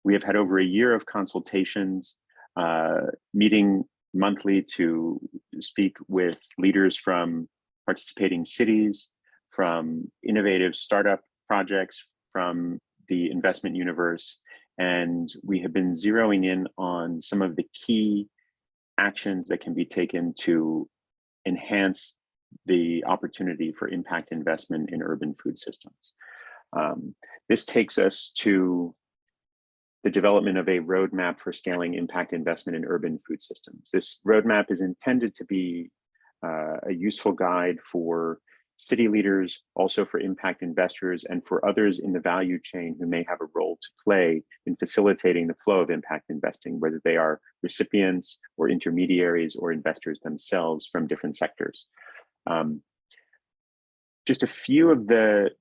We have had over a year of consultations, meeting monthly to speak with leaders from participating cities, from innovative startup projects, from the investment universe. And we have been zeroing in on some of the key actions that can be taken to enhance the opportunity for impact investment in urban food systems. This takes us to the development of a roadmap for scaling impact investment in urban food systems. This roadmap is intended to be a useful guide for city leaders, also for impact investors, and for others in the value chain who may have a role to play in facilitating the flow of impact investing, whether they are recipients or intermediaries or investors themselves from different sectors. Just a few of the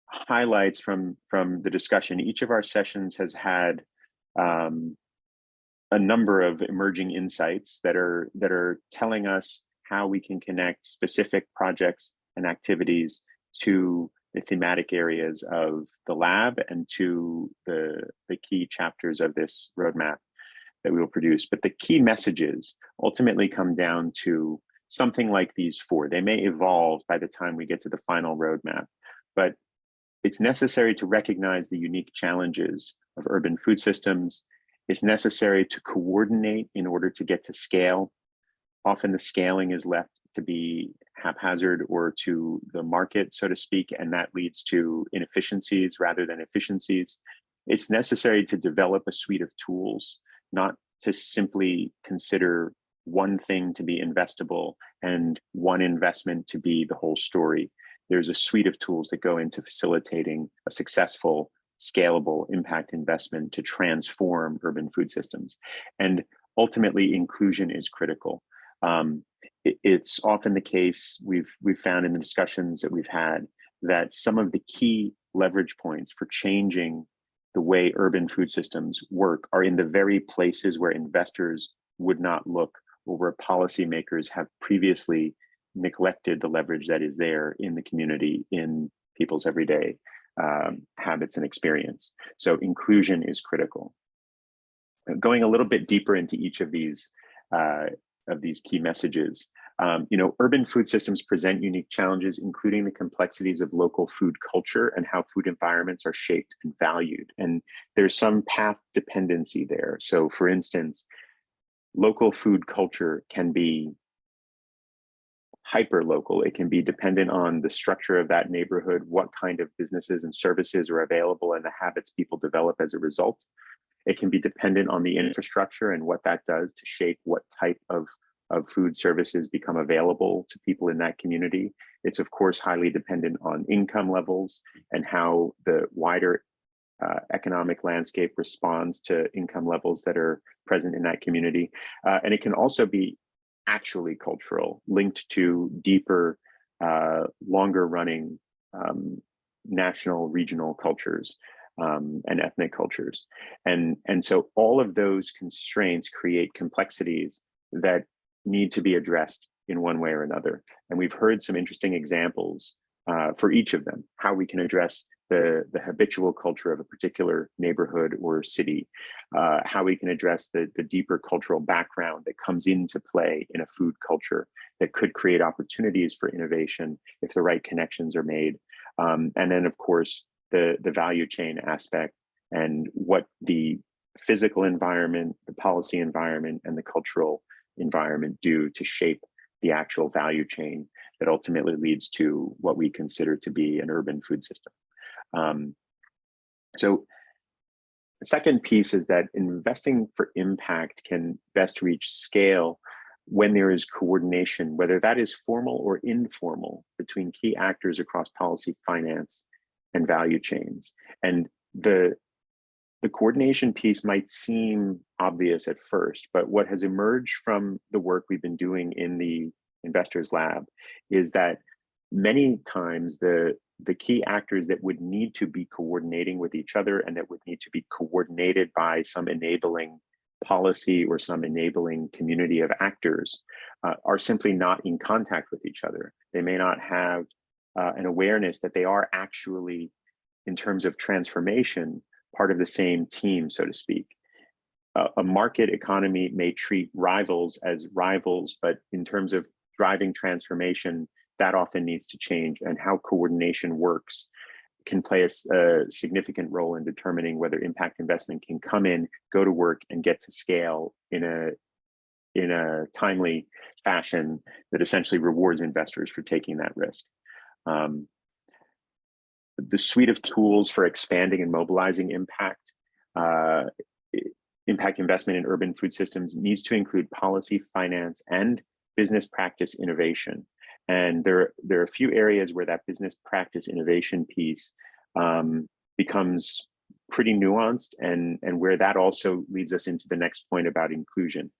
highlights from the discussion. Each of our sessions has had a number of emerging insights that are telling us how we can connect specific projects and activities to the thematic areas of the lab and to the key chapters of this roadmap that we will produce. But the key messages ultimately come down to something like these four. They may evolve by the time we get to the final roadmap, but it's necessary to recognize the unique challenges of urban food systems. It's necessary to coordinate in order to get to scale. Often the scaling is left to be haphazard or to the market, so to speak, and that leads to inefficiencies rather than efficiencies. It's necessary to develop a suite of tools, not to simply consider one thing to be investable and one investment to be the whole story. There's a suite of tools that go into facilitating a successful, scalable impact investment to transform urban food systems. And ultimately, inclusion is critical. It's often the case, we've found in the discussions that we've had, that some of the key leverage points for changing the way urban food systems work are in the very places where investors would not look, or where policymakers have previously neglected the leverage that is there in the community, in people's everyday habits and experience. So inclusion is critical. Going a little bit deeper into each of these key messages, urban food systems present unique challenges, including the complexities of local food culture and how food environments are shaped and valued. And there's some path dependency there. So for instance, local food culture can be hyper-local. It can be dependent on the structure of that neighborhood, what kind of businesses and services are available, and the habits people develop as a result. It can be dependent on the infrastructure and what that does to shape what type of food services become available to people in that community. It's of course highly dependent on income levels and how the wider economic landscape responds to income levels that are present in that community. And it can also be actually cultural, linked to deeper, longer running national, regional cultures and ethnic cultures. And so all of those constraints create complexities that need to be addressed in one way or another. And we've heard some interesting examples for each of them, how we can address the habitual culture of a particular neighborhood or city, how we can address the deeper cultural background that comes into play in a food culture that could create opportunities for innovation if the right connections are made. And then of course, the value chain aspect and what the physical environment, the policy environment, and the cultural environment do to shape the actual value chain that ultimately leads to what we consider to be an urban food system. So the second piece is that investing for impact can best reach scale when there is coordination, whether that is formal or informal, between key actors across policy, finance, and value chains. And the coordination piece might seem obvious at first, but what has emerged from the work we've been doing in the Investors Lab is that many times the key actors that would need to be coordinating with each other and that would need to be coordinated by some enabling policy or some enabling community of actors are simply not in contact with each other. They may not have an awareness that they are actually, in terms of transformation, part of the same team, so to speak. A market economy may treat rivals as rivals, but in terms of driving transformation, that often needs to change, and how coordination works can play a significant role in determining whether impact investment can come in, go to work, and get to scale in a timely fashion that essentially rewards investors for taking that risk. The suite of tools for expanding and mobilizing impact investment in urban food systems needs to include policy, finance, and business practice innovation. And there are a few areas where that business practice innovation piece becomes pretty nuanced, and where that also leads us into the next point about inclusion.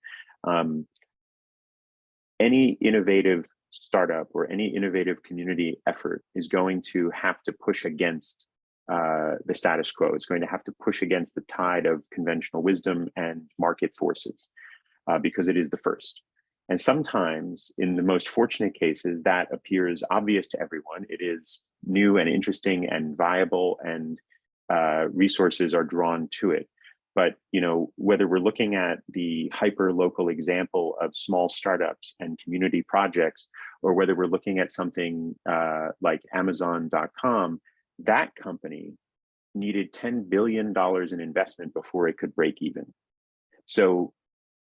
Any innovative startup or any innovative community effort is going to have to push against the status quo. It's going to have to push against the tide of conventional wisdom and market forces because it is the first. And sometimes, in the most fortunate cases, that appears obvious to everyone. It is new and interesting and viable, and resources are drawn to it. But whether we're looking at the hyper-local example of small startups and community projects, or whether we're looking at something like Amazon.com, that company needed $10 billion in investment before it could break even. So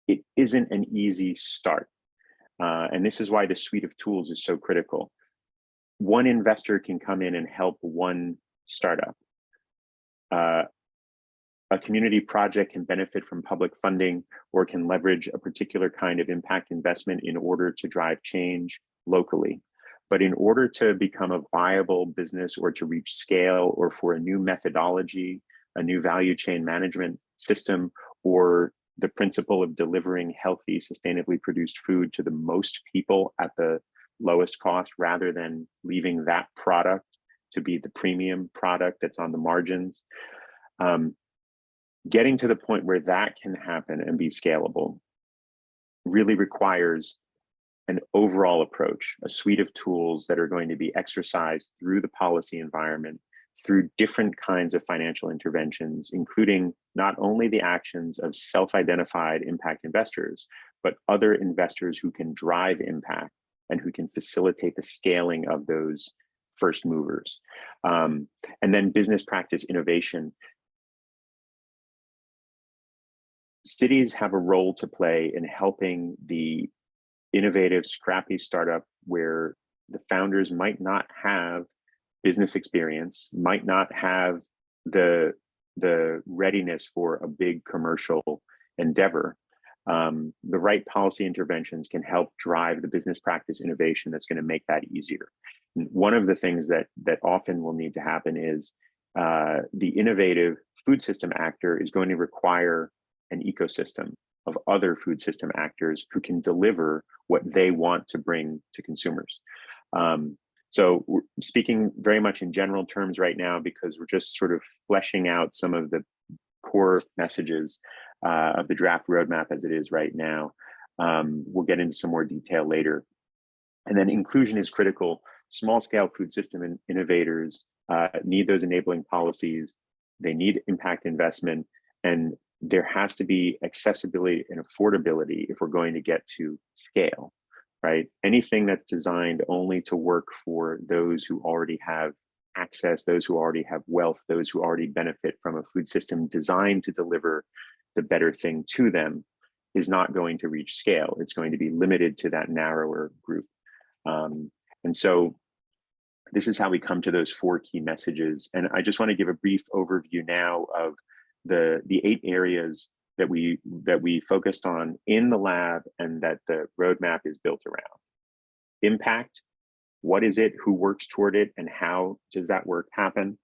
it isn't an easy start. And this is why the suite of tools is so critical. One investor can come in and help one startup. A community project can benefit from public funding or can leverage a particular kind of impact investment in order to drive change locally. But in order to become a viable business or to reach scale, or for a new methodology, a new value chain management system, or the principle of delivering healthy, sustainably produced food to the most people at the lowest cost, rather than leaving that product to be the premium product that's on the margins, getting to the point where that can happen and be scalable really requires an overall approach, a suite of tools that are going to be exercised through the policy environment, through different kinds of financial interventions, including not only the actions of self-identified impact investors, but other investors who can drive impact and who can facilitate the scaling of those first movers. And then business practice innovation. Cities have a role to play in helping the innovative, scrappy startup where the founders might not have business experience, might not have the readiness for a big commercial endeavor. The right policy interventions can help drive the business practice innovation that's going to make that easier. And one of the things that often will need to happen is the innovative food system actor is going to require an ecosystem of other food system actors who can deliver what they want to bring to consumers. So we're speaking very much in general terms right now, because we're just sort of fleshing out some of the core messages of the draft roadmap as it is right now. We'll get into some more detail later. And then inclusion is critical. Small scale food system innovators need those enabling policies. They need impact investment, and there has to be accessibility and affordability if we're going to get to scale, right? Anything that's designed only to work for those who already have access, those who already have wealth, those who already benefit from a food system designed to deliver the better thing to them, is not going to reach scale. It's going to be limited to that narrower group. And so this is how we come to those 4 key messages. And I just want to give a brief overview now of the 8 areas that we focused on in the lab and that the roadmap is built around. Impact, what is it, who works toward it, and how does that work happen?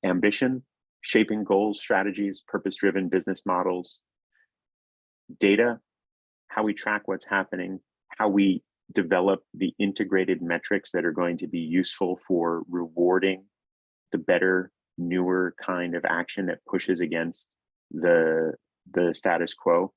Ambition, shaping goals, strategies, purpose-driven business models. Data, how we track what's happening, how we develop the integrated metrics that are going to be useful for rewarding the better, newer kind of action that pushes against the status quo,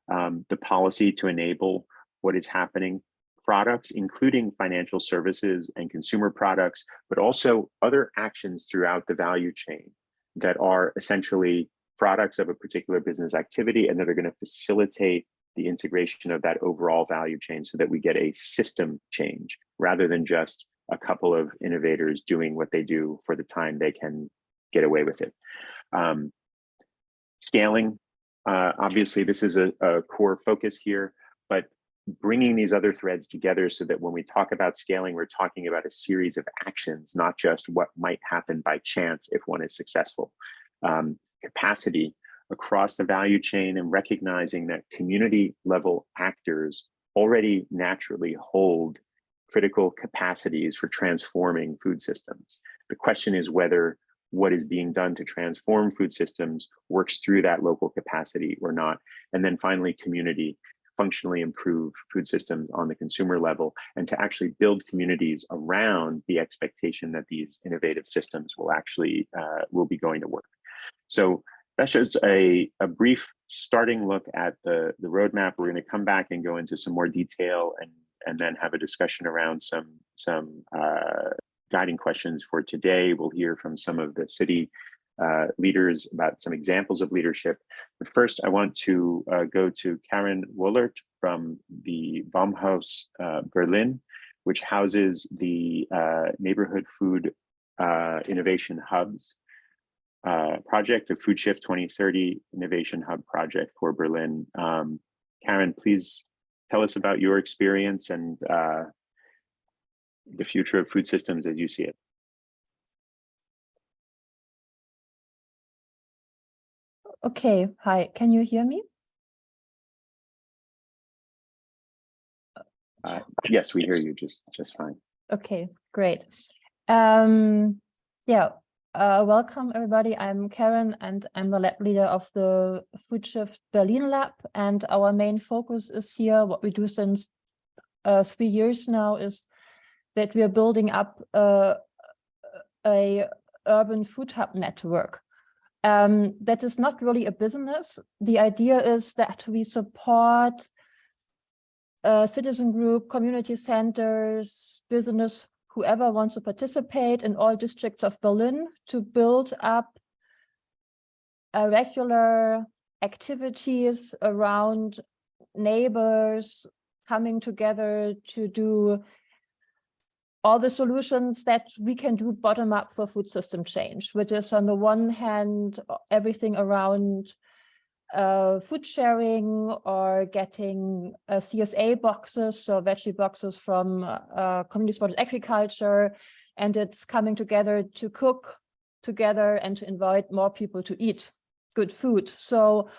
the policy to enable what is happening, products, including financial services and consumer products, but also other actions throughout the value chain that are essentially products of a particular business activity and that are going to facilitate the integration of that overall value chain so that we get a system change rather than just a couple of innovators doing what they do for the time they can get away with it. Scaling, obviously this is a core focus here, but bringing these other threads together so that when we talk about scaling, we're talking about a series of actions, not just what might happen by chance if one is successful. Capacity across the value chain and recognizing that community level actors already naturally hold critical capacities for transforming food systems. The question is whether what is being done to transform food systems works through that local capacity or not. And then finally, community, functionally improve food systems on the consumer level and to actually build communities around the expectation that these innovative systems will actually will be going to work. So that's just a brief starting look at the roadmap. We're going to come back and go into some more detail and then have a discussion around some guiding questions for today. We'll hear from some of the city leaders about some examples of leadership. But first, I want to go to Karen Wohlert from the Baumhaus Berlin, which houses the neighborhood food innovation hubs project, the FoodSHIFT 2030 Innovation Hub project for Berlin. Karen, please tell us about your experience and the future of food systems as you see it. Okay, hi, can you hear me? Yes, we hear you just fine. Okay, great. Welcome everybody. I'm Karen and I'm the lab leader of the FoodSHIFT Berlin lab, and our main focus is here. What we do since 3 years now is that we are building up a urban food hub network. That is not really a business. The idea is that we support citizen group, community centers, business, whoever wants to participate in all districts of Berlin to build up regular activities around neighbors coming together to do all the solutions that we can do bottom up for food system change, which is on the one hand, everything around food sharing or getting CSA boxes, so veggie boxes from community supported agriculture, and it's coming together to cook together and to invite more people to eat good food. So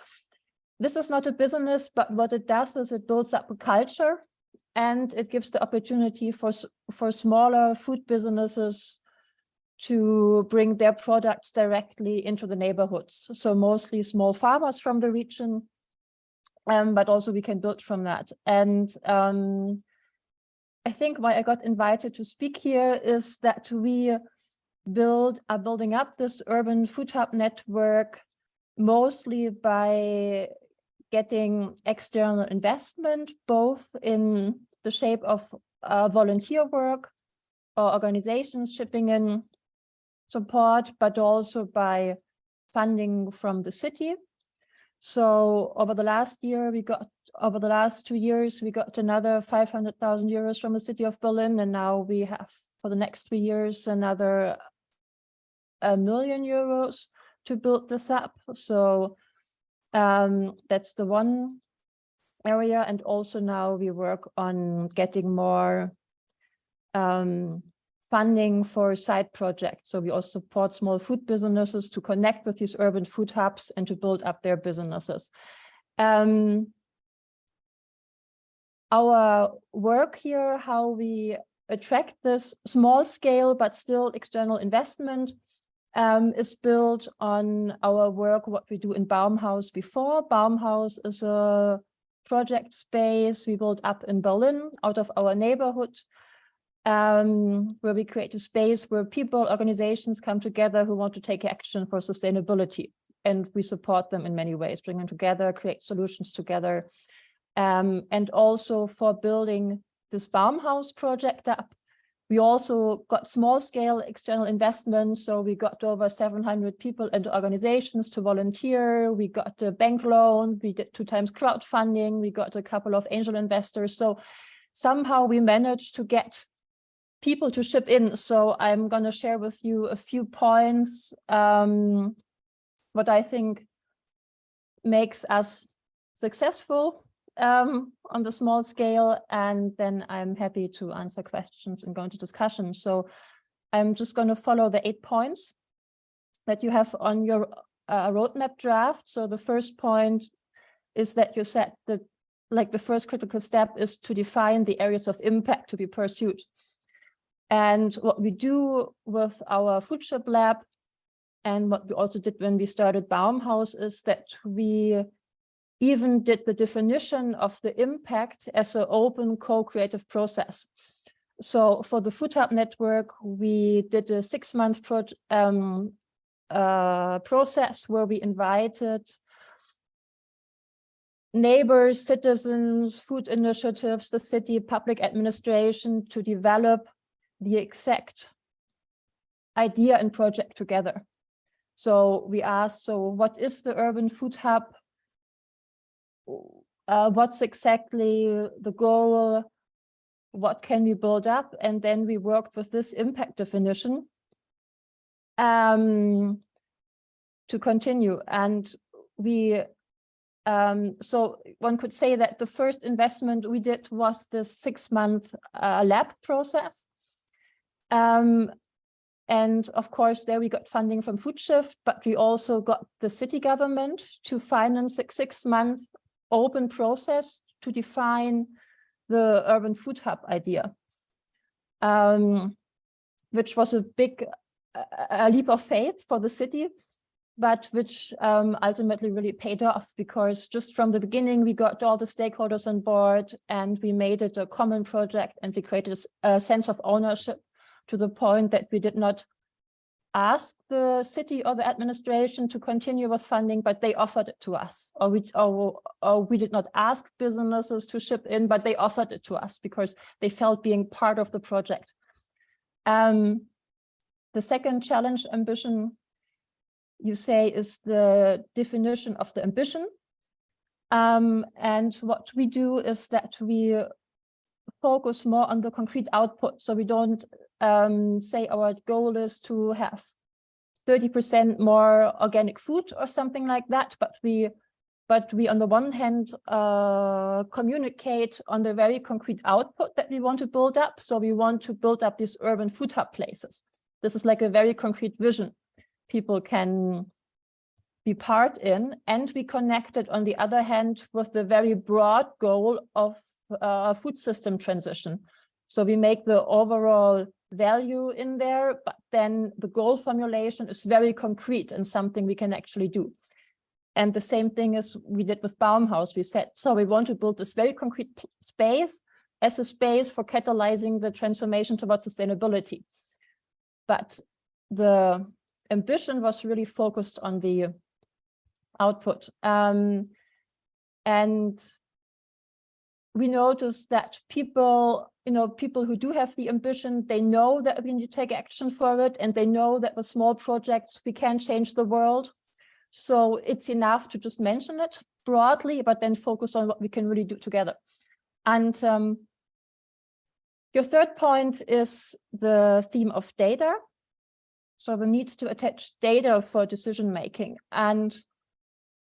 this is not a business, but what it does is it builds up a culture and it gives the opportunity for smaller food businesses to bring their products directly into the neighborhoods. So mostly small farmers from the region, but also we can build from that. And I think why I got invited to speak here is that we are building up this urban food hub network mostly by getting external investment, both in the shape of volunteer work or organizations chipping in support, but also by funding from the city. So over the last 2 years, we got another 500,000 euros from the city of Berlin, and now we have for the next 3 years another €1 million to build this up. So that's the one area, and also now we work on getting more funding for side projects. So we also support small food businesses to connect with these urban food hubs and to build up their businesses. Our work here, how we attract this small scale but still external investment, is built on our work, what we do in Baumhaus before. Baumhaus is a project space we built up in Berlin out of our neighborhood, where we create a space where people, organizations come together who want to take action for sustainability. And we support them in many ways, bring them together, create solutions together. And also for building this Baumhaus project up, We also got small scale external investment. So we got over 700 people and organizations to volunteer. We got a bank loan. We did 2 times crowdfunding. We got a couple of angel investors. So somehow we managed to get people to ship in. So I'm going to share with you a few points, what I think makes us successful on the small scale, and then I'm happy to answer questions and go into discussion. So I'm just going to follow the 8 points that you have on your roadmap draft. So the first point is that you said that the first critical step is to define the areas of impact to be pursued. And what we do with our FoodSHIFT lab, and what we also did when we started Baumhaus, is that we even did the definition of the impact as an open co-creative process. So for the Food Hub network, we did a 6-month process where we invited neighbors, citizens, food initiatives, the city, public administration to develop the exact idea and project together. So we asked, so what is the urban food hub? What's exactly the goal? What can we build up? And then we worked with this impact definition to continue. And we, so one could say that the first investment we did was the 6-month lab process. And of course, there we got funding from FoodSHIFT, but we also got the city government to finance a 6-month open process to define the urban food hub idea, which was a big leap of faith for the city, but which ultimately really paid off, because just from the beginning, we got all the stakeholders on board and we made it a common project, and we created a sense of ownership to the point that we did not ask the city or the administration to continue with funding, but they offered it to us. Or we did not ask businesses to ship in, but they offered it to us because they felt being part of the project. The second challenge, ambition, you say, is the definition of the ambition. And what we do is that we focus more on the concrete output. So we don't say our goal is to have 30% more organic food or something like that, but we on the one hand communicate on the very concrete output that we want to build up. So we want to build up these urban food hub places. This is like a very concrete vision people can be part in, and we connect it on the other hand with the very broad goal of food system transition. So we make the overall value in there, but then the goal formulation is very concrete and something we can actually do. And the same thing as we did with Baumhaus. We said, so we want to build this very concrete space as a space for catalyzing the transformation towards sustainability. But the ambition was really focused on the output. And we noticed that people who do have the ambition, they know that we need to take action for it, and they know that with small projects, we can change the world. So it's enough to just mention it broadly, but then focus on what we can really do together. And your third point is the theme of data. So we need to attach data for decision making. And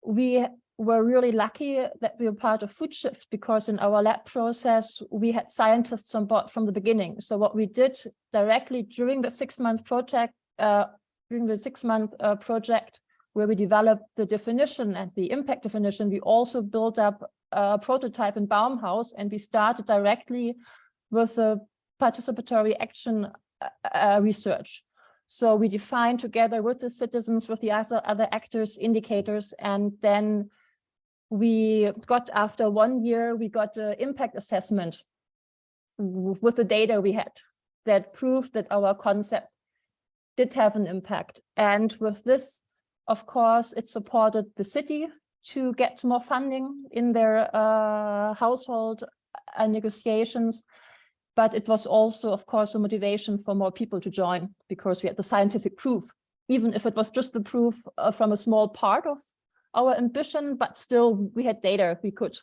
we were really lucky that we were part of FoodSHIFT, because in our lab process, we had scientists on board from the beginning. So what we did directly during the 6-month project, where we developed the definition and the impact definition, we also built up a prototype in Baumhaus, and we started directly with a participatory action research. So we defined together with the citizens, with the other actors, indicators, and then we got, after 1 year, we got an impact assessment with the data we had that proved that our concept did have an impact. And with this, of course, it supported the city to get more funding in their household negotiations. But it was also, of course, a motivation for more people to join, because we had the scientific proof, even if it was just the proof from a small part of our ambition, but still we had data we could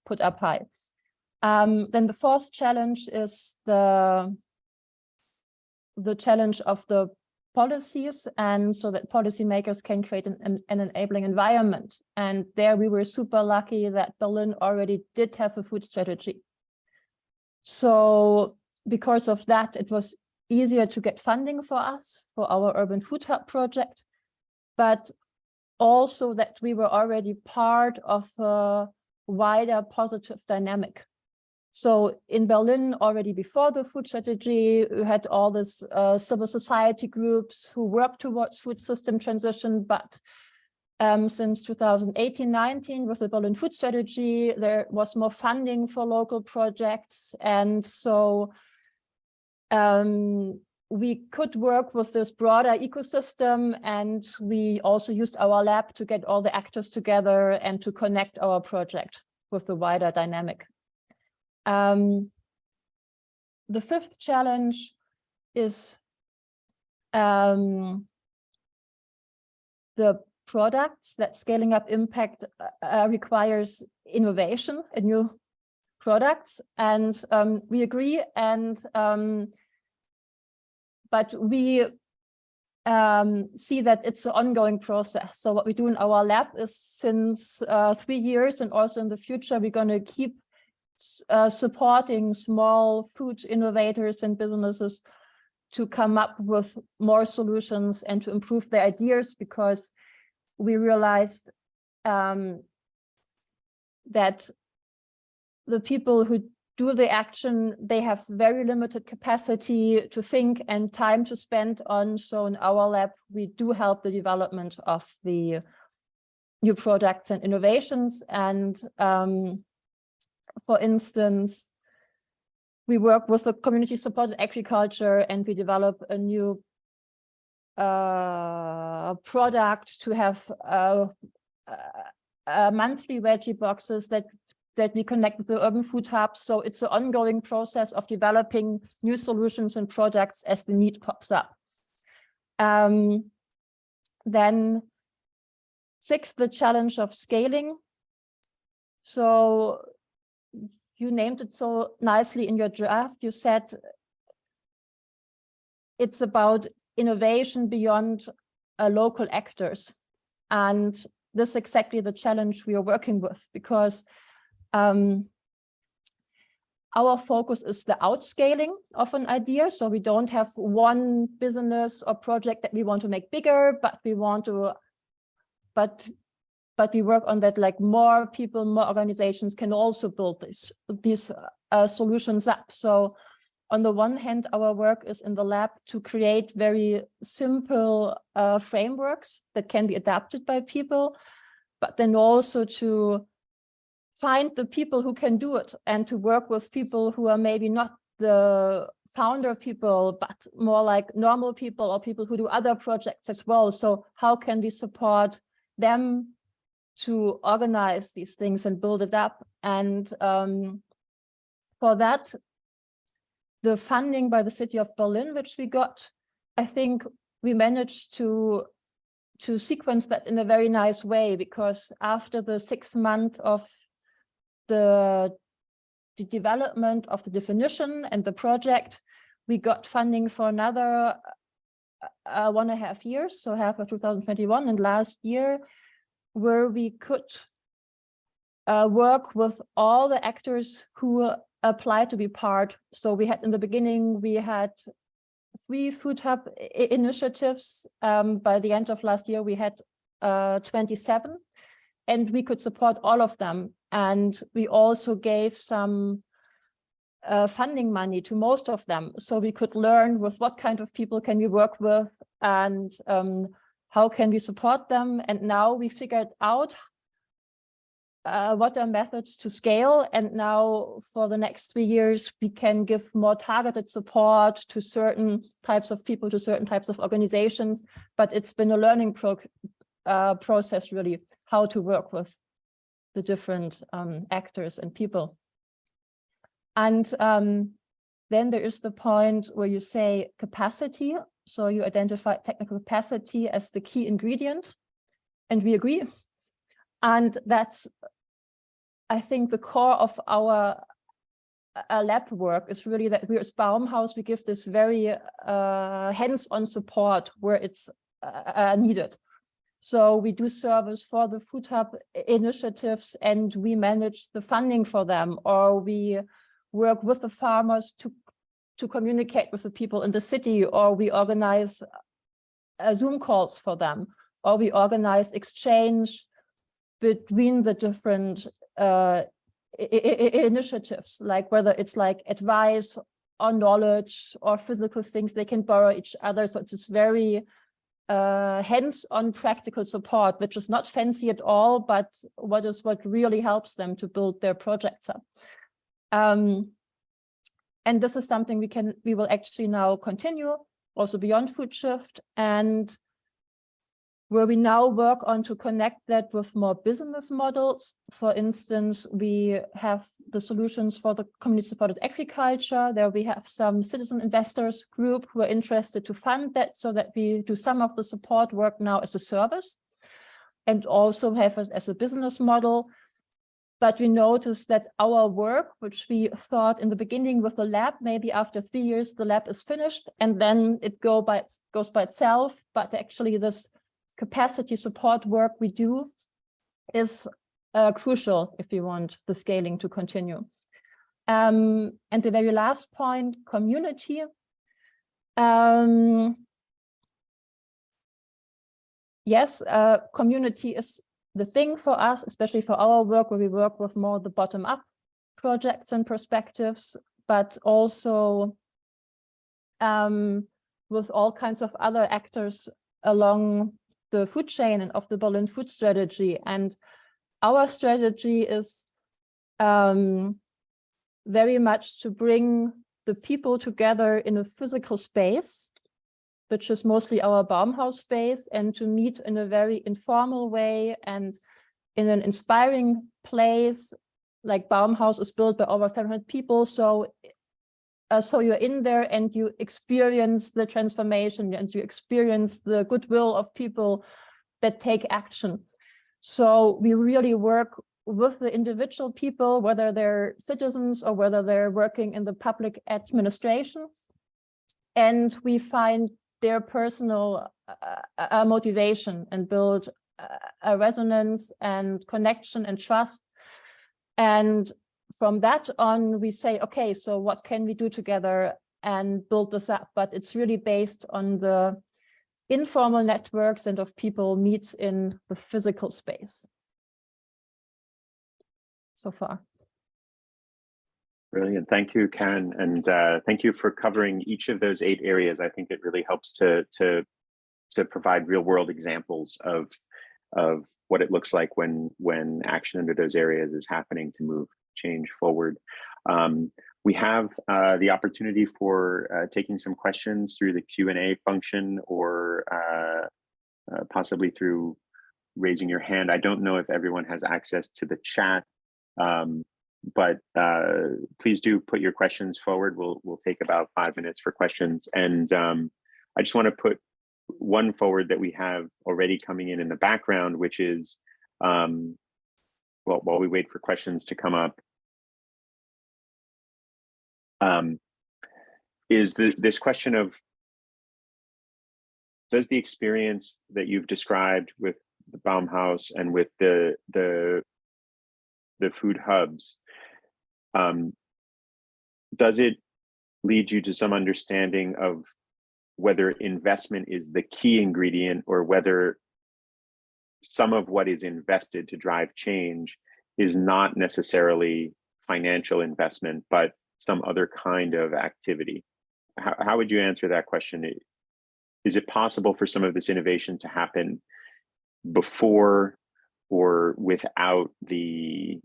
put up high. Then the fourth challenge is the challenge of the policies, and so that policymakers can create an enabling environment. And there we were super lucky that Berlin already did have a food strategy. So because of that, it was easier to get funding for us, for our urban food hub project, but also that we were already part of a wider positive dynamic. So in Berlin, already before the food strategy, we had all this civil society groups who worked towards food system transition. But since 2018-19, with the Berlin food strategy, there was more funding for local projects. And so we could work with this broader ecosystem, and we also used our lab to get all the actors together and to connect our project with the wider dynamic. The fifth challenge is the products that scaling up impact requires innovation and new products, and we agree. And but we see that it's an ongoing process. So what we do in our lab is, since 3 years, and also in the future, we're going to keep supporting small food innovators and businesses to come up with more solutions and to improve their ideas, because we realized that the people who do the action, they have very limited capacity to think and time to spend on. So in our lab, we do help the development of the new products and innovations. And for instance, we work with the community supported agriculture, and we develop a new product to have monthly veggie boxes that we connect with the urban food hubs. So it's an ongoing process of developing new solutions and products as the need pops up. Then sixth, the challenge of scaling. So you named it so nicely in your draft. You said it's about innovation beyond local actors. And this is exactly the challenge we are working with, because our focus is the outscaling of an idea. So we don't have one business or project that we want to make bigger, but we want to, but we work on that, like more people, more organizations can also build these solutions up. So on the one hand, our work is in the lab to create very simple frameworks that can be adapted by people, but then also to find the people who can do it, and to work with people who are maybe not the founder people, but more like normal people or people who do other projects as well. So how can we support them to organize these things and build it up? And for that, the funding by the city of Berlin, which we got, I think we managed to sequence that in a very nice way, because after the 6 months of the development of the definition and the project, we got funding for another 1.5 years, so half of 2021 and last year, where we could work with all the actors who applied to be part. So we had, in the beginning, we had 3 food hub initiatives. By the end of last year, we had 27, and we could support all of them. And we also gave some funding money to most of them, so we could learn with what kind of people can we work with, and how can we support them. And now we figured out what are methods to scale. And now for the next 3 years, we can give more targeted support to certain types of people, to certain types of organizations. But it's been a learning process, really, how to work with the different actors and people. And then there is the point where you say capacity. So you identify technical capacity as the key ingredient, and we agree. And that's, I think, the core of our lab work is really that we as Baumhaus, we give this very hands-on support where it's needed. So we do service for the Food Hub initiatives, and we manage the funding for them, or we work with the farmers to communicate with the people in the city, or we organize Zoom calls for them, or we organize exchange between the different initiatives, like whether it's like advice or knowledge or physical things, they can borrow each other. So it's this very hands-on practical support, which is not fancy at all, but what really helps them to build their projects up. And this is something we will actually now continue also beyond FoodSHIFT, and where we now work on to connect that with more business models. For instance, we have the solutions for the community-supported agriculture. There we have some citizen investors group who are interested to fund that, so that we do some of the support work now as a service and also have it as a business model. But we noticed that our work, which we thought in the beginning with the lab, maybe after 3 years, the lab is finished and then it goes by itself. But actually this capacity support work we do is crucial if we want the scaling to continue. And the very last point, community. Yes, community is the thing for us, especially for our work, where we work with more the bottom-up projects and perspectives, but also with all kinds of other actors along the food chain and of the Berlin food strategy. And our strategy is very much to bring the people together in a physical space, which is mostly our Baumhaus space, and to meet in a very informal way and in an inspiring place. Like Baumhaus is built by over 700 people, so you're in there and you experience the transformation and you experience the goodwill of people that take action. So we really work with the individual people, whether they're citizens or whether they're working in the public administration, and we find their personal motivation and build a resonance and connection and trust. And from that on, we say, okay, so what can we do together and build this up? But it's really based on the informal networks and of people meet in the physical space so far. Brilliant. Thank you, Karen. And thank you for covering each of those 8 areas. I think it really helps to provide real world examples of what it looks like when action under those areas is happening to move change forward. We have the opportunity for taking some questions through the Q&A function, or possibly through raising your hand. I don't know if everyone has access to the chat, but please do put your questions forward. We'll take about 5 minutes for questions. And I just want to put one forward that we have already coming in the background, which is, well, while we wait for questions to come up, is this question of, does the experience that you've described with the Baumhaus and with the food hubs, does it lead you to some understanding of whether investment is the key ingredient, or whether some of what is invested to drive change is not necessarily financial investment, but some other kind of activity? How would you answer that question? Is it possible for some of this innovation to happen before or without the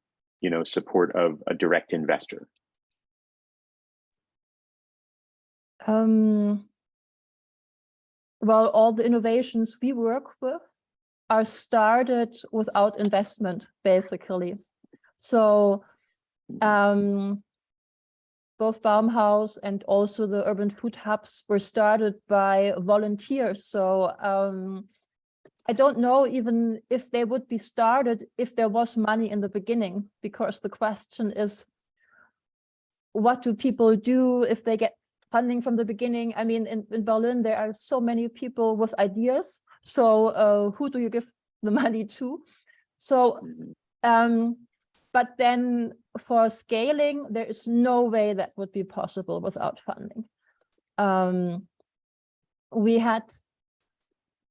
support of a direct investor? Well, all the innovations we work with are started without investment, basically. So both Baumhaus and also the urban food hubs were started by volunteers. So I don't know even if they would be started if there was money in the beginning, because the question is, what do people do if they get funding from the beginning? I mean, in Berlin, there are so many people with ideas. So who do you give the money to? So, but then for scaling, there is no way that would be possible without funding.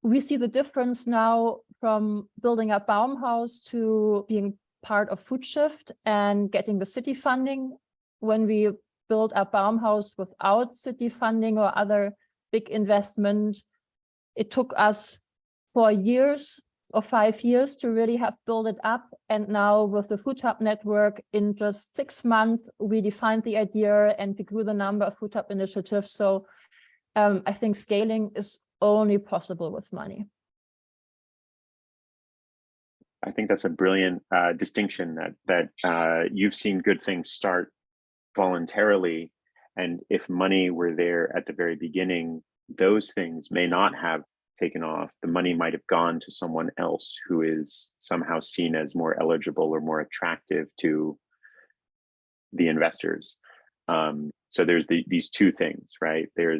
We see the difference now from building up Baumhaus to being part of FoodSHIFT and getting the city funding. When we built up Baumhaus without city funding or other big investment, it took us 4 years or 5 years to really have built it up. And now with the Food Hub network, in just 6 months, we defined the idea and we grew the number of Food Hub initiatives. So I think scaling is only possible with money. I think that's a brilliant distinction that you've seen good things start voluntarily. And if money were there at the very beginning, those things may not have taken off. The money might have gone to someone else who is somehow seen as more eligible or more attractive to the investors. So there's these two things, right? There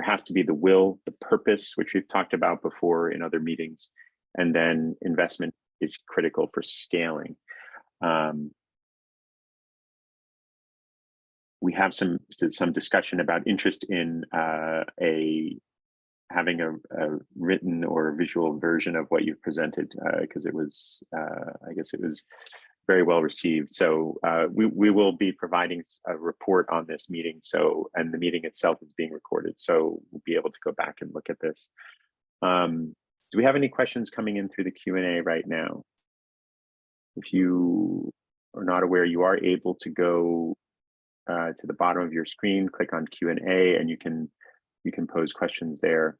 has to be the will, the purpose, which we've talked about before in other meetings, and then investment is critical for scaling. We have some discussion about interest in having a written or visual version of what you've presented, because it was, I guess it was very well received. So we will be providing a report on this meeting. So, and the meeting itself is being recorded. So we'll be able to go back and look at this. Do we have any questions coming in through the Q&A right now? If you are not aware, you are able to go to the bottom of your screen, click on Q&A, and you can pose questions there.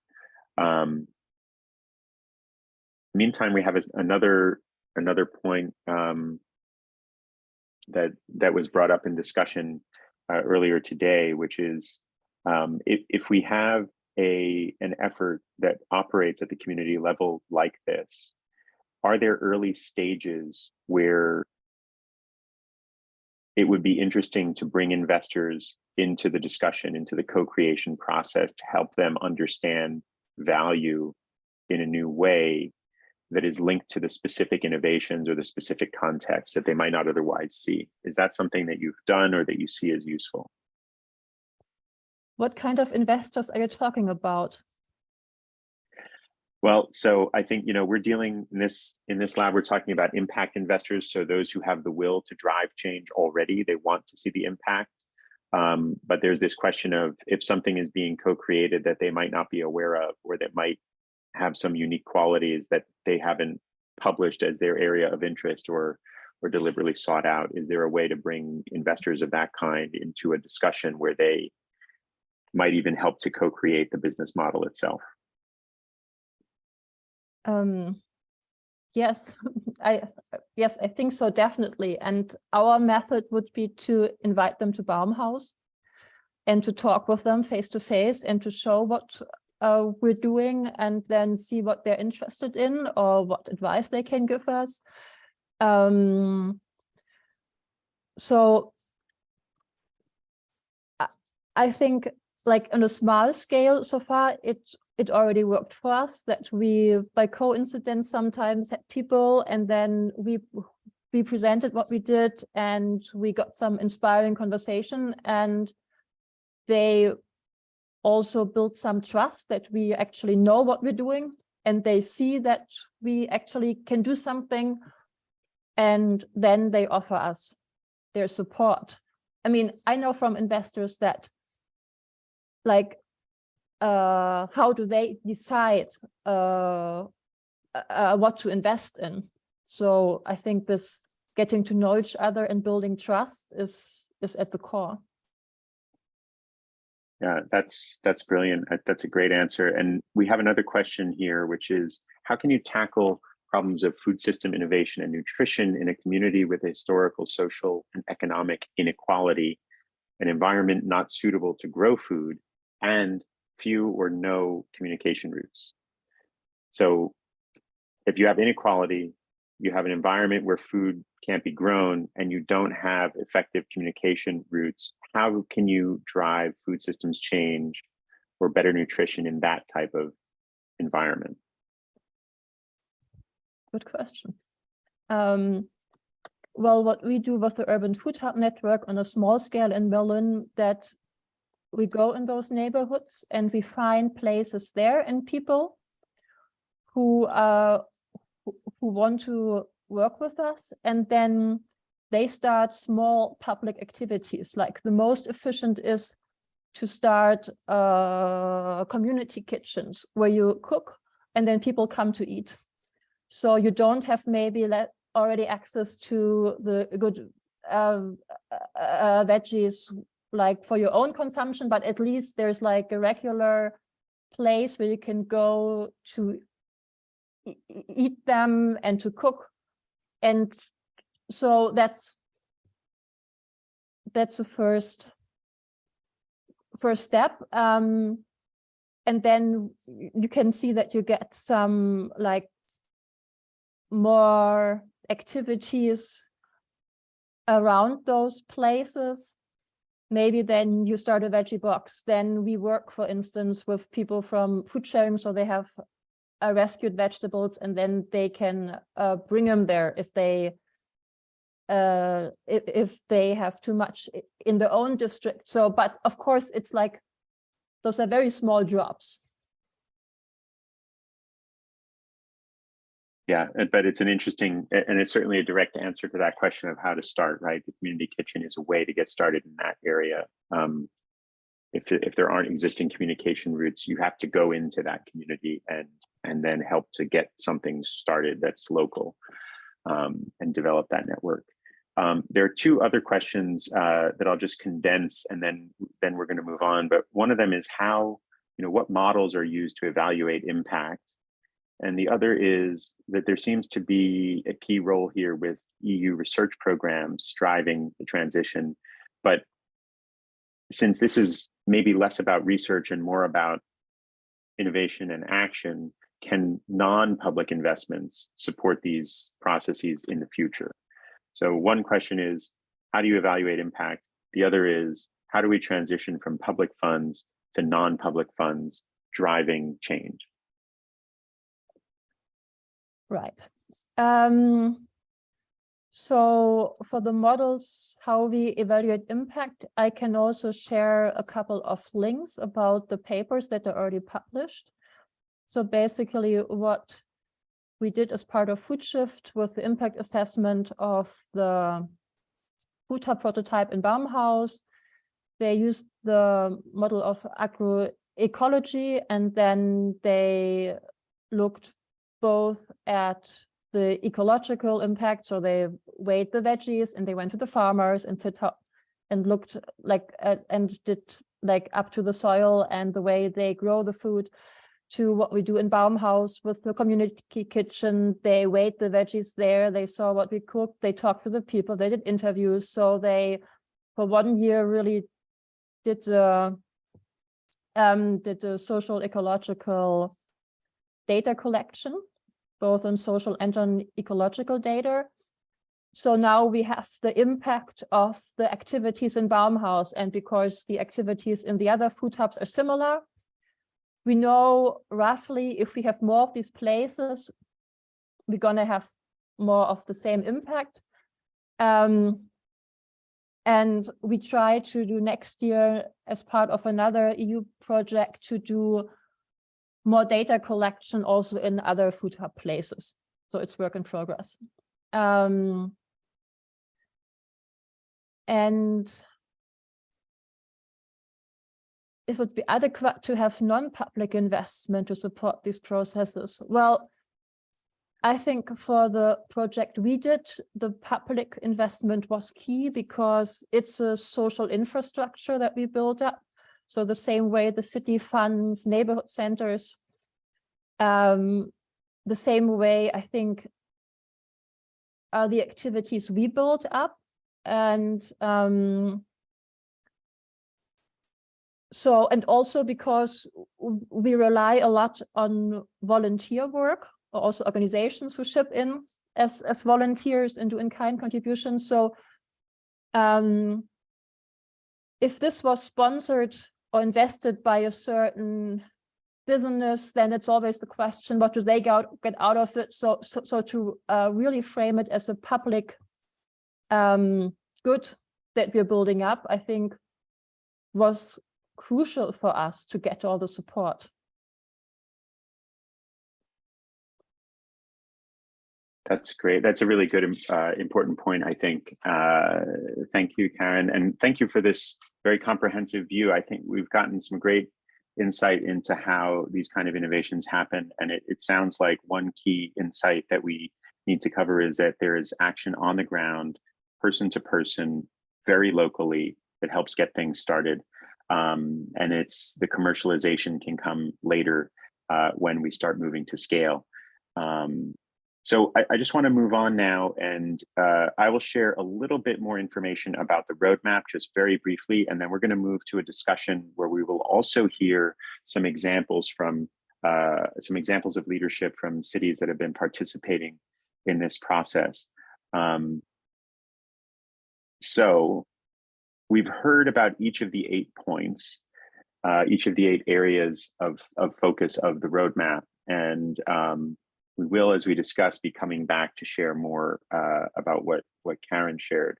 Meantime, we have another point that was brought up in discussion earlier today, which is if we have an effort that operates at the community level like this, are there early stages where it would be interesting to bring investors into the discussion, into the co-creation process, to help them understand value in a new way that is linked to the specific innovations or the specific context that they might not otherwise see? Is that something that you've done or that you see as useful? What kind of investors are you talking about? Well, so I think, we're dealing in this lab, we're talking about impact investors. So those who have the will to drive change already, they want to see the impact. But there's this question of if something is being co-created that they might not be aware of, or that might have some unique qualities that they haven't published as their area of interest or deliberately sought out. Is there a way to bring investors of that kind into a discussion where they might even help to co-create the business model itself? Yes, I think so, definitely. And our method would be to invite them to Baumhaus and to talk with them face to face and to show what we're doing, and then see what they're interested in or what advice they can give us. So I think, like on a small scale so far, it already worked for us, that we, by coincidence, sometimes had people, and then we presented what we did, and we got some inspiring conversation, and they also built some trust that we actually know what we're doing, and they see that we actually can do something, and then they offer us their support. I mean, I know from investors that, like, how do they decide what to invest in? So I think this getting to know each other and building trust is at the core. Yeah, that's brilliant. That's a great answer. And we have another question here, which is, how can you tackle problems of food system innovation and nutrition in a community with historical, social, and economic inequality an environment not suitable to grow food, and few or no communication routes. So if you have inequality, you have an environment where food can't be grown, and you don't have effective communication routes, how can you drive food systems change or better nutrition in that type of environment? Good question. Well, what we do with the Urban Food Hub Network on a small scale in Berlin, that we go in those neighborhoods and we find places there and people who want to work with us, and then they start small public activities. Like the most efficient is to start community kitchens where you cook and then people come to eat. So you don't have maybe already access to the good veggies like for your own consumption, but at least there's like a regular place where you can go to eat them and to cook. And so that's the first step. And then you can see that you get some like more activities around those places. Maybe then you start a veggie box. Then we work, for instance, with people from food sharing, so they have rescued vegetables, and then they can bring them there if they have too much in their own district. So, but of course, it's like those are very small drops. Yeah, but it's an interesting, and it's certainly a direct answer to that question of how to start, right? The community kitchen is a way to get started in that area. If there aren't existing communication routes, you have to go into that community and then help to get something started that's local, and develop that network. There are two other questions that I'll just condense, and then we're going to move on. But one of them is how, what models are used to evaluate impact? And the other is that there seems to be a key role here with EU research programs driving the transition. But since this is maybe less about research and more about innovation and action, can non-public investments support these processes in the future? So one question is, how do you evaluate impact? The other is, how do we transition from public funds to non-public funds driving change? Right. So for the models, how we evaluate impact, I can also share a couple of links about the papers that are already published. So basically what we did as part of FoodSHIFT with the impact assessment of the food hub prototype in Baumhaus, they used the model of agroecology, and then they looked both at the ecological impact, so they weighed the veggies and they went to the farmers and sit up and looked like and did like up to the soil and the way they grow the food, to what we do in Baumhaus with the community kitchen. They weighed the veggies there, they saw what we cooked, they talked to the people, they did interviews. So they, for 1 year, really did the social ecological data collection, both on social and on ecological data. So now we have the impact of the activities in Baumhaus, and because the activities in the other food hubs are similar, we know roughly if we have more of these places, we're going to have more of the same impact. And we try to do next year, as part of another EU project, to do more data collection also in other food hub places. So it's work in progress. And if it would be adequate to have non-public investment to support these processes, well, I think for the project we did, the public investment was key because it's a social infrastructure that we built up. So the same way the city funds neighborhood centers, the same way I think are the activities we built up. And So, and also because we rely a lot on volunteer work, or also organizations who ship in as volunteers and do in-kind contributions. So if this was sponsored or invested by a certain business, then it's always the question, what do they get out of it? So to really frame it as a public good that we're building up, I think was crucial for us to get all the support. That's great. That's a really good, important point, I think. Thank you, Karen. And thank you for this very comprehensive view. I think we've gotten some great insight into how these kind of innovations happen. And it sounds like one key insight that we need to cover is that there is action on the ground, person to person, very locally, that helps get things started. And it's the commercialization can come later when we start moving to scale. So I just want to move on now, and I will share a little bit more information about the roadmap just very briefly, and then we're going to move to a discussion where we will also hear some examples from of leadership from cities that have been participating in this process. So we've heard about each of the 8 points, each of the 8 areas of focus of the roadmap, and we will, as we discuss, be coming back to share more about what Karen shared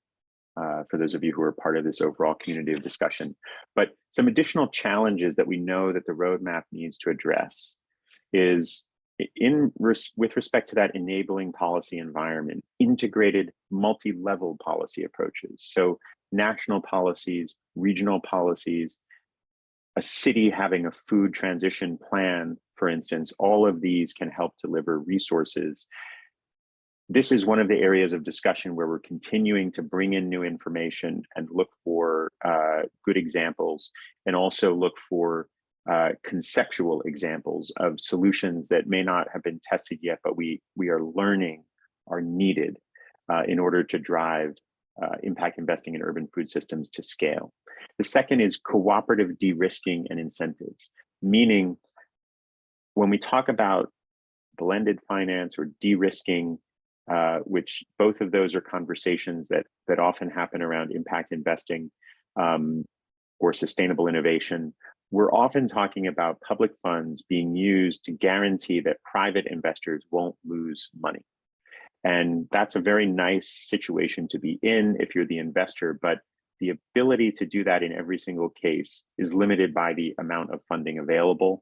for those of you who are part of this overall community of discussion. But some additional challenges that we know that the roadmap needs to address is with respect to that enabling policy environment, integrated multi-level policy approaches. So national policies, regional policies, a city having a food transition plan, for instance, all of these can help deliver resources. This is one of the areas of discussion where we're continuing to bring in new information and look for good examples, and also look for conceptual examples of solutions that may not have been tested yet, but we are learning are needed in order to drive impact investing in urban food systems to scale. The second is cooperative de-risking and incentives, meaning when we talk about blended finance or de-risking, which both of those are conversations that often happen around impact investing or sustainable innovation, we're often talking about public funds being used to guarantee that private investors won't lose money. And that's a very nice situation to be in if you're the investor, but the ability to do that in every single case is limited by the amount of funding available.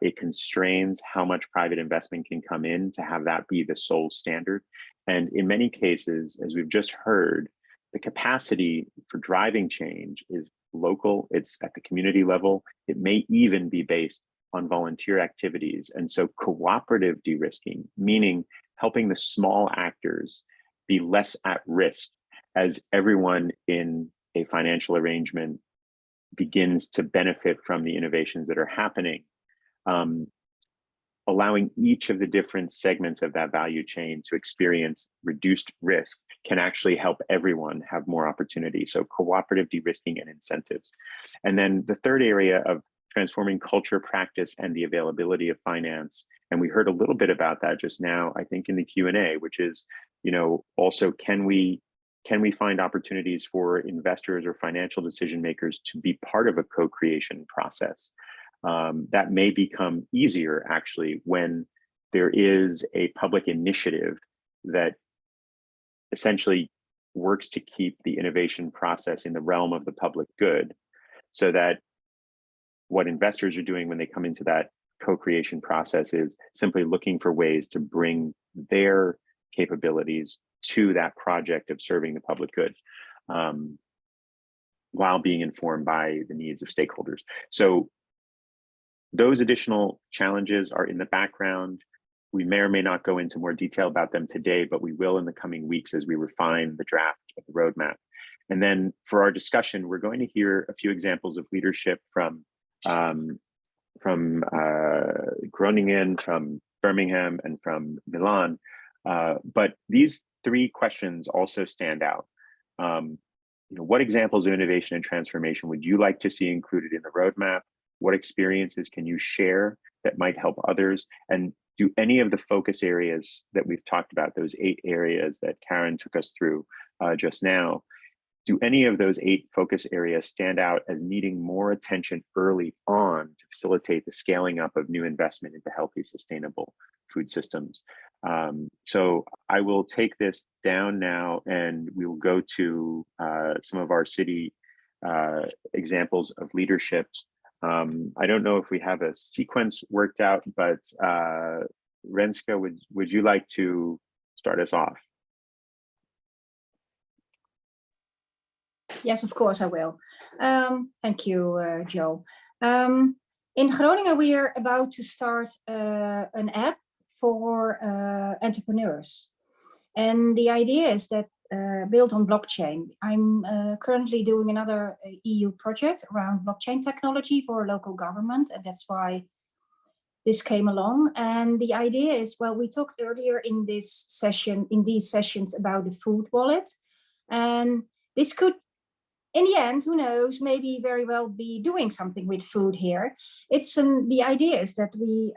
It constrains how much private investment can come in to have that be the sole standard. And in many cases, as we've just heard, the capacity for driving change is local, it's at the community level. It may even be based on volunteer activities. And so cooperative de-risking, meaning helping the small actors be less at risk as everyone in a financial arrangement begins to benefit from the innovations that are happening, allowing each of the different segments of that value chain to experience reduced risk can actually help everyone have more opportunity. So cooperative de-risking and incentives. And then the third area of transforming culture, practice, and the availability of finance. And we heard a little bit about that just now, I think, in the Q&A, which is, also can we find opportunities for investors or financial decision makers to be part of a co-creation process? That may become easier actually when there is a public initiative that essentially works to keep the innovation process in the realm of the public good, so that what investors are doing when they come into that co-creation process is simply looking for ways to bring their capabilities to that project of serving the public good, while being informed by the needs of stakeholders. So those additional challenges are in the background. We may or may not go into more detail about them today, but we will in the coming weeks as we refine the draft of the roadmap. And then for our discussion, we're going to hear a few examples of leadership from Groningen, from Birmingham, and from Milan. But these 3 questions also stand out. what examples of innovation and transformation would you like to see included in the roadmap? What experiences can you share that might help others? And do any of the focus areas that we've talked about, those 8 areas that Karen took us through just now, do any of those 8 focus areas stand out as needing more attention early on to facilitate the scaling up of new investment into healthy, sustainable food systems? So I will take this down now, and we will go to some of our city examples of leadership. I don't know if we have a sequence worked out, but Renske, would you like to start us off? Yes, of course I will. Thank you, Joe. In Groningen, we are about to start an app for entrepreneurs. And the idea is that built on blockchain. I'm currently doing another EU project around blockchain technology for local government, and that's why this came along. And the idea is, well, we talked earlier in this session, in these sessions, about the food wallet, and this could, in the end, who knows, maybe very well be doing something with food here. The idea is that we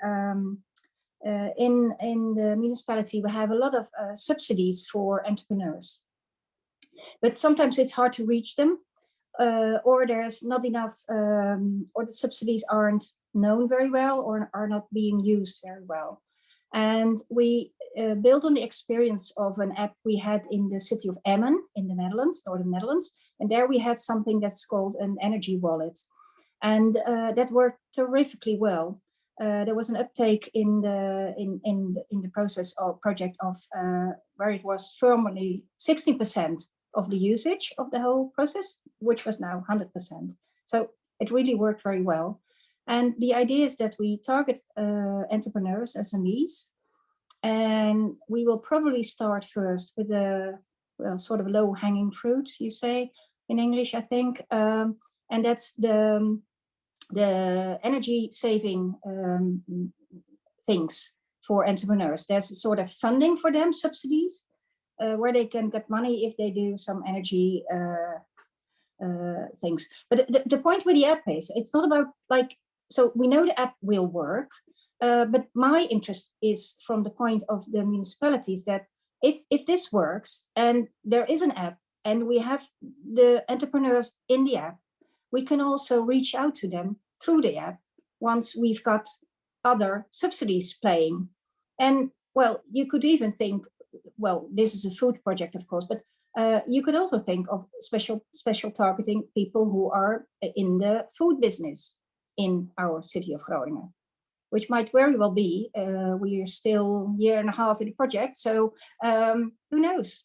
in the municipality, we have a lot of subsidies for entrepreneurs, but sometimes it's hard to reach them, or there's not enough, or the subsidies aren't known very well or are not being used very well. And we built on the experience of an app we had in the city of Emmen in the Netherlands, northern Netherlands, and there we had something that's called an energy wallet, and that worked terrifically well. There was an uptake in the process of project of where it was formerly 16% of the usage of the whole process, which was now 100%. So it really worked very well. And the idea is that we target entrepreneurs, SMEs, and we will probably start first with a sort of low-hanging fruit, you say in English, I think, and that's the energy saving things for entrepreneurs. There's a sort of funding for them, subsidies, where they can get money if they do some energy things. But the point with the app is, it's not about like, so we know the app will work, but my interest is from the point of the municipalities that if this works and there is an app and we have the entrepreneurs in the app, we can also reach out to them through the app once we've got other subsidies playing. And well, you could even think, well, this is a food project, of course, but you could also think of special targeting people who are in the food business in our city of Groningen, which might very well be. We are still a year and a half in the project, so who knows?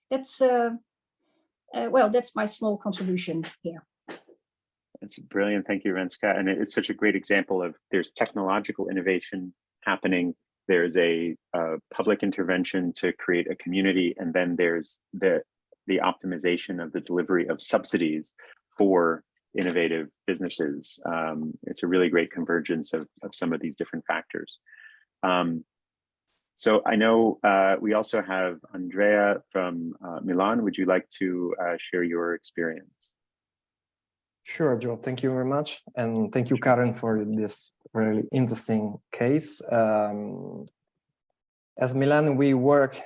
That's well, that's my small contribution here. It's brilliant. Thank you, Renske. And it's such a great example of there's technological innovation happening. There's a public intervention to create a community, and then there's the optimization of the delivery of subsidies for innovative businesses. It's a really great convergence of some of these different factors. So I know we also have Andrea from Milan. Would you like to share your experience? Sure, Joe. Thank you very much. And thank you, Karen, for this really interesting case. As Milan, we work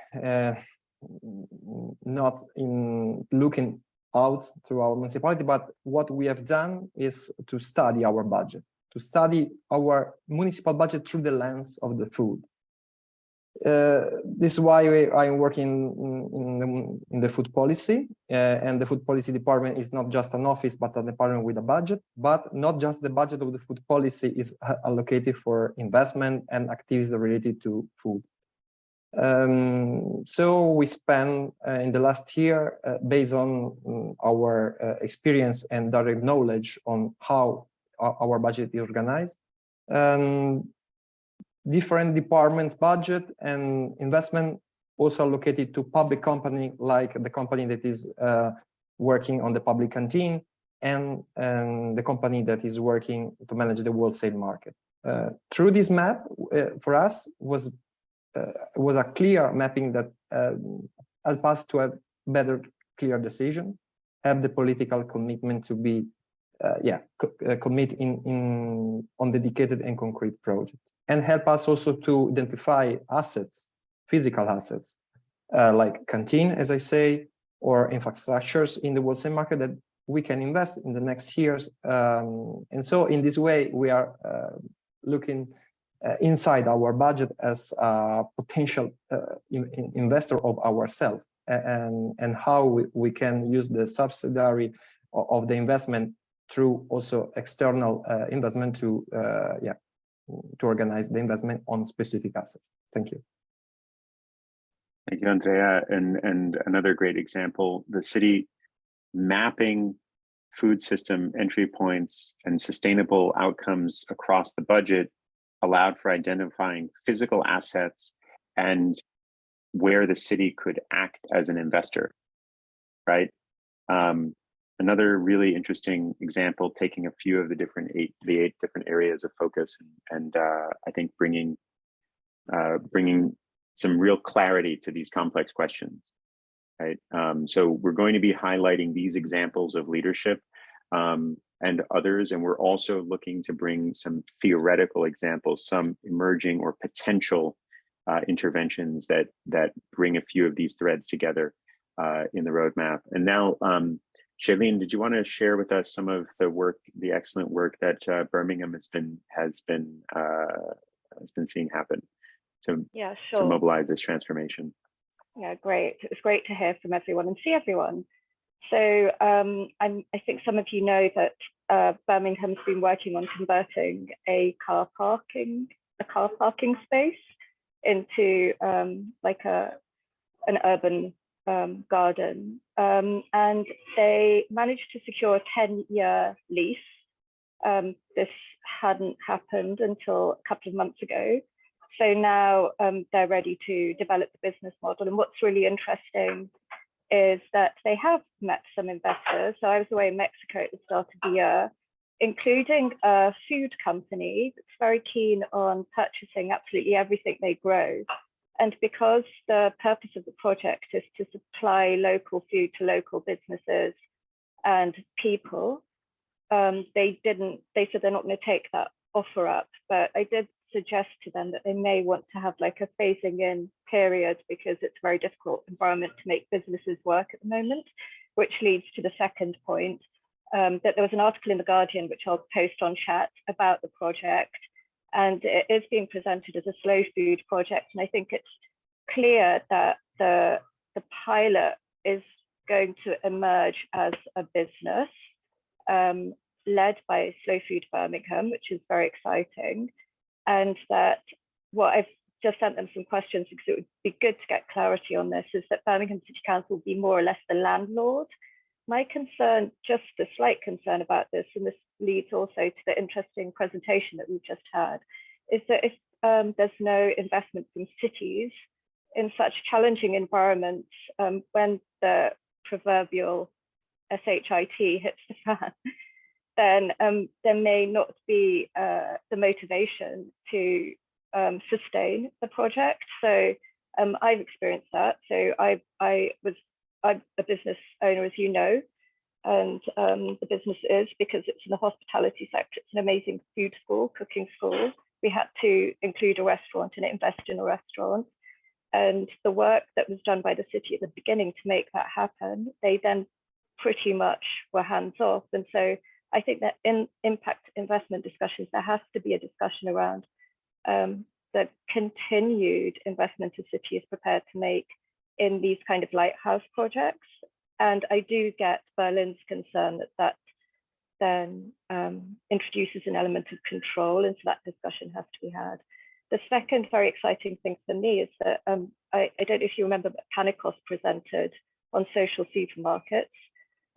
not in looking out through our municipality, but what we have done is to study our budget, to study our municipal budget through the lens of the food. This is why I'm working in the food policy, and the food policy department is not just an office, but a department with a budget, but not just the budget of the food policy is allocated for investment and activities related to food. So we spent in the last year, based on our experience and direct knowledge on how our budget is organized, different departments' budget and investment also allocated to public company, like the company that is working on the public canteen and the company that is working to manage the wholesale market. Through this map, for us, was a clear mapping that helped us to have better, clear decision. have the political commitment to be commit on dedicated and concrete projects, and help us also to identify assets, physical assets, like canteen, as I say, or infrastructures in the wholesale market that we can invest in the next years. And so in this way, we are looking inside our budget as a potential investor of ourselves, and how we can use the subsidiary of the investment through also external investment to organize the investment on specific assets. Thank you. Thank you, Andrea. And another great example, the city mapping food system entry points and sustainable outcomes across the budget allowed for identifying physical assets and where the city could act as an investor, right? Another really interesting example, taking a few of the eight different areas of focus, and I think bringing some real clarity to these complex questions, right? So we're going to be highlighting these examples of leadership and others, and we're also looking to bring some theoretical examples, some emerging or potential interventions that bring a few of these threads together in the roadmap. And now, Shaleen, did you want to share with us some of the work, the excellent work that Birmingham has been seeing happen to mobilize this transformation? Yeah, great. It was great to hear from everyone and see everyone. So I think some of you know that Birmingham's been working on converting a car parking space into like an urban garden, and they managed to secure a 10-year lease. This hadn't happened until a couple of months ago. So now they're ready to develop the business model. And what's really interesting is that they have met some investors. So I was away in Mexico at the start of the year, including a food company that's very keen on purchasing absolutely everything they grow. And because the purpose of the project is to supply local food to local businesses and people, they said they're not going to take that offer up. But I did suggest to them that they may want to have like a phasing in period, because it's a very difficult environment to make businesses work at the moment, which leads to the second point, that there was an article in The Guardian, which I'll post on chat, about the project. And it is being presented as a slow food project. And I think it's clear that the pilot is going to emerge as a business led by Slow Food Birmingham, which is very exciting. And that what I've just sent them some questions, because it would be good to get clarity on this, is that Birmingham City Council will be more or less the landlord. My concern, just a slight concern about this, and this leads also to the interesting presentation that we've just had, is that if there's no investment from cities in such challenging environments, when the proverbial SHIT hits the fan, then there may not be the motivation to sustain the project. So I've experienced that. So I'm a business owner, as you know, and the business is, because it's in the hospitality sector, it's an amazing food school, cooking school. We had to include a restaurant and invest in a restaurant. And the work that was done by the city at the beginning to make that happen, they then pretty much were hands off. And so I think that in impact investment discussions, there has to be a discussion around the continued investment the city is prepared to make in these kind of lighthouse projects. And I do get Berlin's concern that then introduces an element of control, and so that discussion has to be had. The second very exciting thing for me is that I don't know if you remember, but Panikos presented on social supermarkets.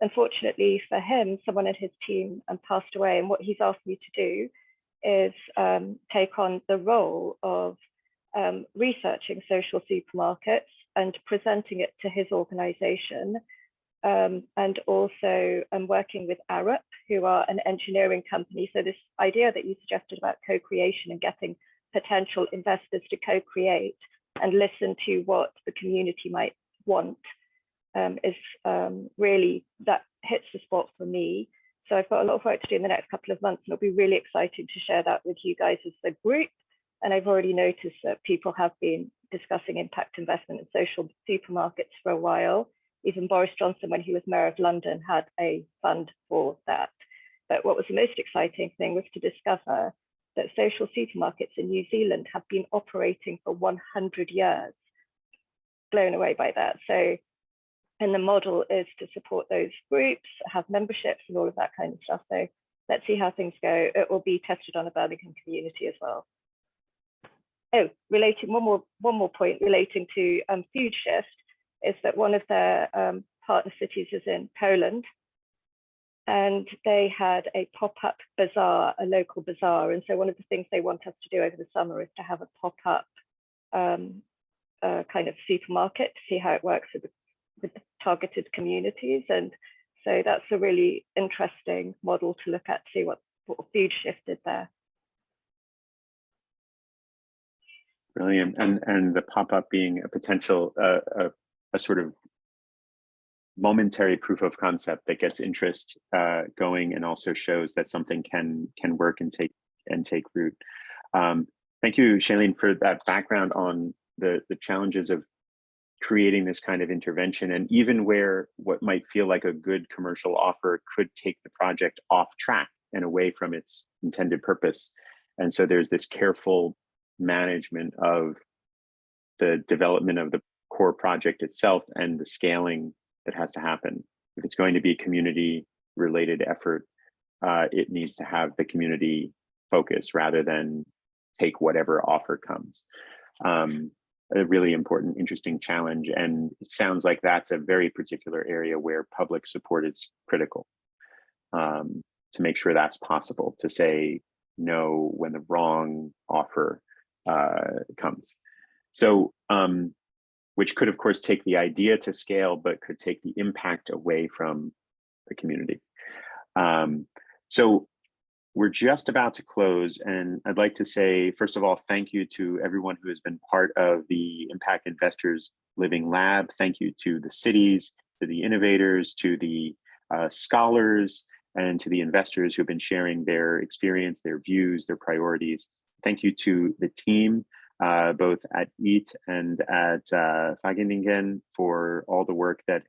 Unfortunately for him, someone in his team passed away, and what he's asked me to do is take on the role of researching social supermarkets and presenting it to his organization, and also working with Arup, who are an engineering company. So this idea that you suggested about co-creation and getting potential investors to co-create and listen to what the community might want, is really, that hits the spot for me. So I've got a lot of work to do in the next couple of months, and it'll be really exciting to share that with you guys as the group. And I've already noticed that people have been discussing impact investment in social supermarkets for a while. Even Boris Johnson, when he was Mayor of London, had a fund for that. But what was the most exciting thing was to discover that social supermarkets in New Zealand have been operating for 100 years. Blown away by that. So, and the model is to support those groups, have memberships and all of that kind of stuff. So let's see how things go. It will be tested on a Birmingham community as well. Oh, relating, one more point relating to FoodSHIFT is that one of their partner cities is in Poland, and they had a pop-up bazaar, a local bazaar. And so one of the things they want us to do over the summer is to have a pop-up kind of supermarket to see how it works with the targeted communities. And so that's a really interesting model to look at, to see what FoodSHIFT did there. Brilliant. And the pop-up being a potential, a sort of momentary proof of concept that gets interest going, and also shows that something can work and take root. Thank you, Shaleen, for that background on the challenges of creating this kind of intervention, and even where what might feel like a good commercial offer could take the project off track and away from its intended purpose. And so there's this careful management of the development of the core project itself and the scaling that has to happen. If it's going to be a community related effort, it needs to have the community focus rather than take whatever offer comes. A really important, interesting challenge. And it sounds like that's a very particular area where public support is critical, to make sure that's possible, to say no when the wrong offer comes. So, which could of course take the idea to scale, but could take the impact away from the community. So we're just about to close, and I'd like to say, first of all, thank you to everyone who has been part of the Impact Investors Living Lab. Thank you to the cities, to the innovators, to the scholars, and to the investors who have been sharing their experience, their views, their priorities. Thank you to the team, both at EAT and at Wageningen, for all the work that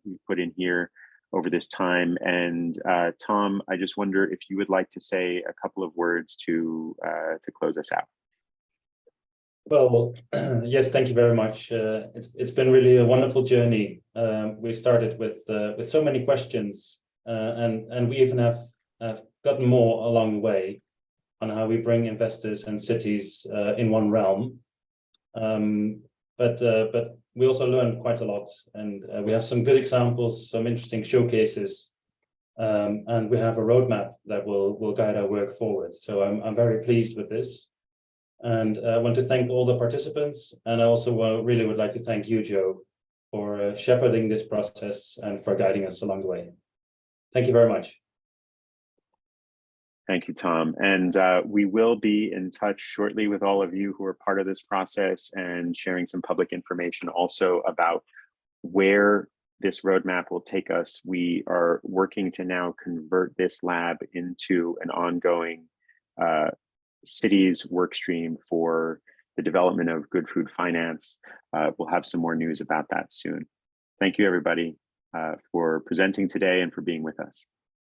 we put in here over this time. And Tom, I just wonder if you would like to say a couple of words to close us out. Well, yes, thank you very much. It's been really a wonderful journey. We started with so many questions, and we even have gotten more along the way on how we bring investors and cities in one realm. But we also learned quite a lot, and we have some good examples, some interesting showcases, and we have a roadmap that will guide our work forward. So I'm very pleased with this, and I want to thank all the participants, and I also really would like to thank you, Joe, for shepherding this process and for guiding us along the way. Thank you very much. Thank you, Tom. And we will be in touch shortly with all of you who are part of this process, and sharing some public information also about where this roadmap will take us. We are working to now convert this lab into an ongoing cities work stream for the development of good food finance. We'll have some more news about that soon. Thank you, everybody, for presenting today and for being with us.